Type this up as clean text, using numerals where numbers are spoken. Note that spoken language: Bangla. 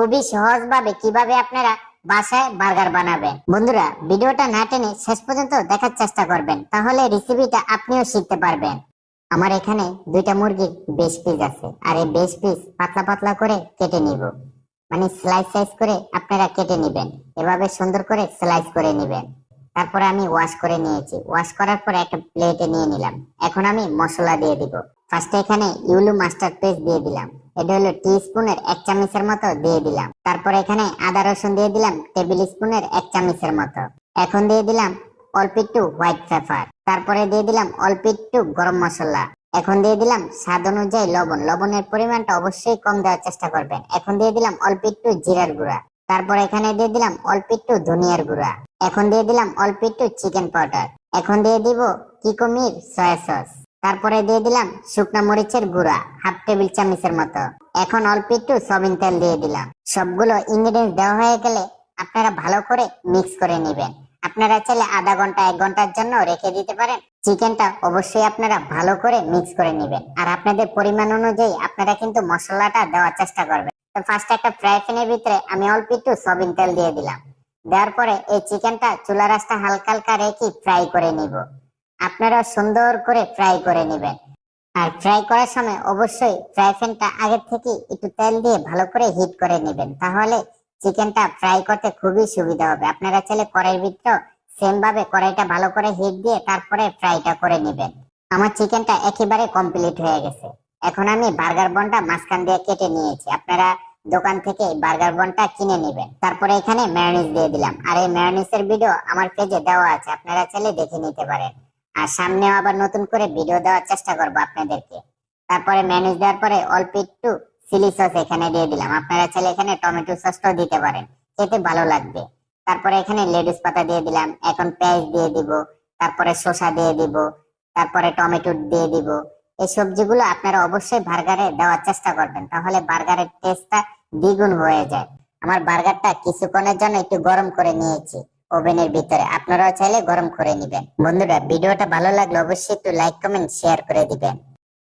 খুবই সহজভাবে কিভাবে আপনারা বাসায় বার্গার বানাবেন। বন্ধুরা, ভিডিওটা না টেনে শেষ পর্যন্ত দেখার চেষ্টা করবেন, তাহলে রেসিপিটা আপনিও শিখতে পারবেন। আমার এখানে 2টা মুরগির বেশ পিস আছে, আর এই বেশ পিস পাতলা পাতলা করে কেটে নিব, মানে স্লাইস সাইজ করে আপনারা কেটে নেবেন। এভাবে সুন্দর করে স্লাইস করে নেবেন। তারপরে আমি ওয়াশ করে নিয়েছি। ওয়াশ করার পরে একটা প্লেটে নিয়ে নিলাম। এখন আমি মশলা দিয়ে দিব। ফার্স্টে এখানে ইউলু মাস্টার্ড পেস্ট দিয়ে দিলাম। এটা হলো টিস্পুনের 1 চামচের মতো দিয়ে দিলাম। তারপরে এখানে আদা রসুন দিয়ে দিলাম টেবিল স্পুনের 1 চামচের মতো। এখন দিয়ে দিলাম অল্প একটু হোয়াইট পেপার। তারপরে দিয়ে দিলাম অল্প একটু গরম মশলা। এখন দিয়ে দিলাম স্বাদ অনুযায়ী লবণ। লবণের পরিমাণটা অবশ্যই কম দেওয়ার চেষ্টা করবেন। এখন দিয়ে দিলাম অল্প একটু জিরার গুঁড়া। তারপর এখানে দিয়ে দিলাম অল্প একটু ধনিয়ার গুঁড়া। এখন দিয়ে দিলাম অল্প একটু চিকেন পাউডার। এখন দিয়ে দিব কিকোমির সয়া সস। তারপরে দিয়ে দিলাম শুকনা মরিচের গুঁড়া 1/2 টেবিল চামচের মতো। এখন অল্প একটু সয়াবিন তেল দিয়ে দিলাম। সবগুলো ইনগ্রেডিয়েন্টস দেওয়া হয়ে গেলে আপনারা ভালো করে মিক্স করে নেবেন। আপনারা চাইলে আধা ঘন্টা 1 ঘন্টার জন্য রেখে দিতে পারেন। চিকেনটা অবশ্যই আপনারা ভালো করে মিক্স করে নেবেন, আর আপনাদের পরিমাণ অনুযায়ী আপনারা কিন্তু মশলাটা দেওয়ার চেষ্টা করবেন। তো ফার্স্টে একটা ফ্রাই প্যানের ভিতরে আমি অল্প একটু সয়াবিন তেল দিয়ে দিলাম। দেওয়ার পরে এই চিকেনটা চুলার আঁচটা হালকা হালকা রেখে ফ্রাই করে নিব। আপনারা সুন্দর করে ফ্রাই করে নেবেন। আর ফ্রাই করার সময় অবশ্যই ফ্রাই প্যানটা আগে থেকে একটু তেল দিয়ে ভালো করে হিট করে নেবেন, তাহলে চিকেনটা ফ্রাই করতে খুবই সুবিধা হবে। আপনারা চাইলে কড়াইয়ের ভিতরে সেম ভাবে কড়াইটা ভালো করে হিট দিয়ে তারপরে ফ্রাইটা করে নেবেন। আমার চিকেনটা একেবারে কমপ্লিট হয়ে গেছে। এখন আমি বার্গার বনটা মাঝখান দিয়ে কেটে নিয়েছি। আপনারা দোকান থেকে বার্গার বনটা কিনে নেবেন। তারপরে এখানে মেয়োনিজ দিয়ে দিলাম, আর এই মেয়োনিজের ভিডিও আমার পেজে দেওয়া আছে, আপনারা চাইলে দেখে নিতে পারেন। আর সামনেও আবার নতুন করে ভিডিও দেওয়ার চেষ্টা করব আপনাদেরকে। তারপরে মেয়োনিজ দেওয়ার পরে অল্প একটু চিলি সস এখানে দিয়ে দিলাম। আপনারা চাইলে এখানে টমেটো সসটাও দিতে পারেন, খেতে ভালো লাগবে। তারপরে এখানে লেটুস পাতা দিয়ে দিলাম। এখন পেঁয়াজ দিয়ে দিব, তারপরে শসা দিয়ে দিব, তারপরে টমেটো দিয়ে দিব। এই সবজিগুলো আপনারা অবশ্যই বার্গারে দেওয়ার চেষ্টা করবেন, তাহলে বার্গারের টেস্টটা দ্বিগুণ হয়ে যায়। আমার বার্গারটা কিছুক্ষণের জন্য একটু গরম করে নিয়েছি ওভেনের ভিতরে, আপনারাও চাইলে গরম করে নেবেন। বন্ধুরা, ভিডিওটা ভালো লাগলে অবশ্যই একটু লাইক কমেন্ট শেয়ার করে দিবেন।